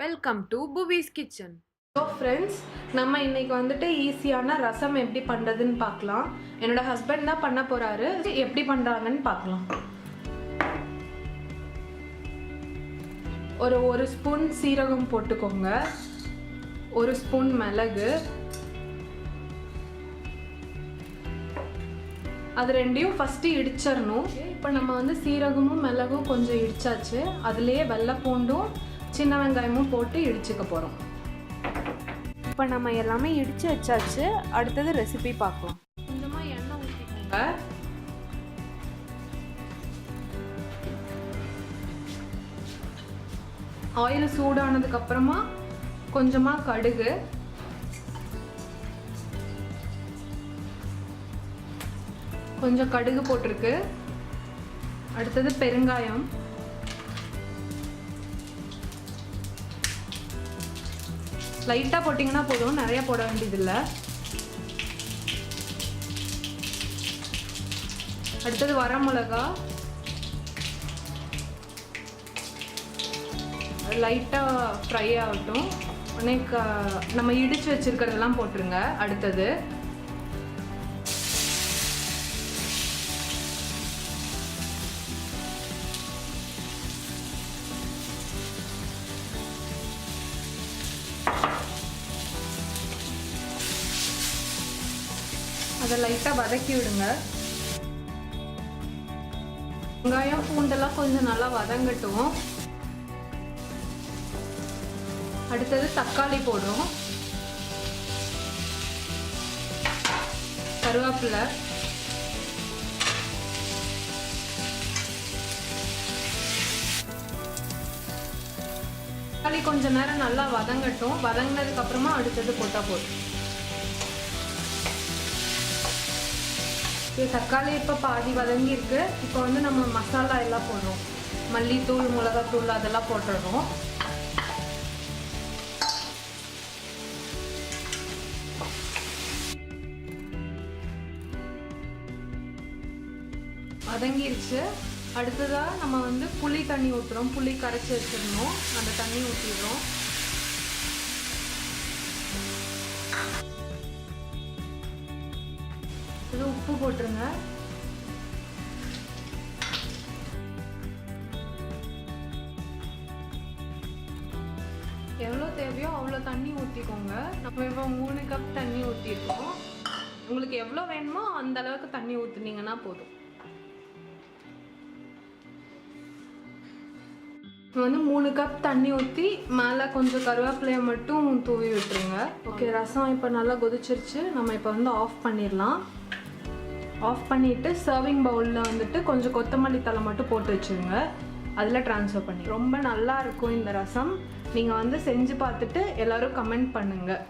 Welcome to புவிஸ் kitchen. So friends, நம்ம இன்னைக்கு வந்துட்டு ஈஸியான ரசம் எப்படி பண்ணுறதுன்னு பார்க்கலாம். என்னோட ஹஸ்பண்ட் தான் பண்ண போகிறாரு. எப்படி பண்ணுறாங்கன்னு பார்க்கலாம். ஒரு ஸ்பூன் சீரகம் போட்டுக்கோங்க, ஒரு ஸ்பூன் மிளகு, அது ரெண்டையும் ஃபஸ்ட்டு இடிச்சிடணும். இப்போ நம்ம வந்து சீரகமும் மிளகும் கொஞ்சம் இடிச்சாச்சு. அதுலேயே வெள்ளை பூண்டும் சின்ன வெங்காயமும் போட்டு இடிச்சுக்க போகிறோம். இப்போ நம்ம எல்லாமே இடித்து வச்சாச்சு. அடுத்தது ரெசிபி பார்க்கலாம். கொஞ்சமாக எண்ணெய் ஊற்றிக்கோங்க. ஆயில் சூடானதுக்கப்புறமா கொஞ்சமாக கடுகு, கொஞ்சம் கடுகு போட்டிருக்கு. அடுத்தது பெருங்காயம், லைட்டாக போட்டிங்கன்னா போதும், நிறையா போட வேண்டியதில்லை. அடுத்தது வரமிளகா, லைட்டாக ஃப்ரை ஆகட்டும். உடனே நம்ம இடித்து வச்சுருக்கிறதெல்லாம் போட்டுருங்க. அடுத்தது அதை லைட்டாக வதக்கி விடுங்க. வெங்காயம் பூண்டெல்லாம் கொஞ்சம் நல்லா வதங்கட்டும். அடுத்தது தக்காளி போடும், கருவேப்பிலை, தக்காளி கொஞ்ச நேரம் நல்லா வதங்கட்டும். வதங்கினதுக்கு அப்புறமா அடுத்தது போட்டால் போதும். தக்காளி இப்போ பாதி வதங்கியிருக்கு. இப்போ வந்து நம்ம மசாலா எல்லாம் போடுறோம். மல்லித்தூள், மிளகாத்தூள் அதெல்லாம் போட்டுடுறோம். வதங்கிருச்சு. அடுத்ததாக நம்ம வந்து புளி தண்ணி ஊற்றுறோம். புளி கரைச்சி வச்சிடணும். அந்த தண்ணி ஊற்றிடுறோம். இது உப்பு போட்டுருங்க. எவ்வளோ தேவையோ அவ்வளோ தண்ணி ஊற்றிக்கோங்க. நம்ம இப்போ 3 கப் தண்ணி ஊற்றிருக்கோம். உங்களுக்கு எவ்வளோ வேணுமோ அந்த அளவுக்கு தண்ணி ஊற்றுனீங்கன்னா போதும். வந்து 3 கப் தண்ணி ஊற்றி மேலே கொஞ்சம் கருவேப்பிலையை மட்டும் தூவி விட்டுருங்க. ஓகே, ரசம் இப்போ நல்லா கொதிச்சிருச்சு. நம்ம இப்போ வந்து ஆஃப் பண்ணிடலாம். ஆஃப் பண்ணிவிட்டு சர்விங் பவுலில் வந்துட்டு கொஞ்சம் கொத்தமல்லி தழை மட்டும் போட்டு வச்சுருங்க. அதில் ட்ரான்ஸ்ஃபர் பண்ணி ரொம்ப நல்லா இருக்கும் இந்த ரசம். நீங்கள் வந்து செஞ்சு பார்த்துட்டு எல்லோரும் கமெண்ட் பண்ணுங்கள்.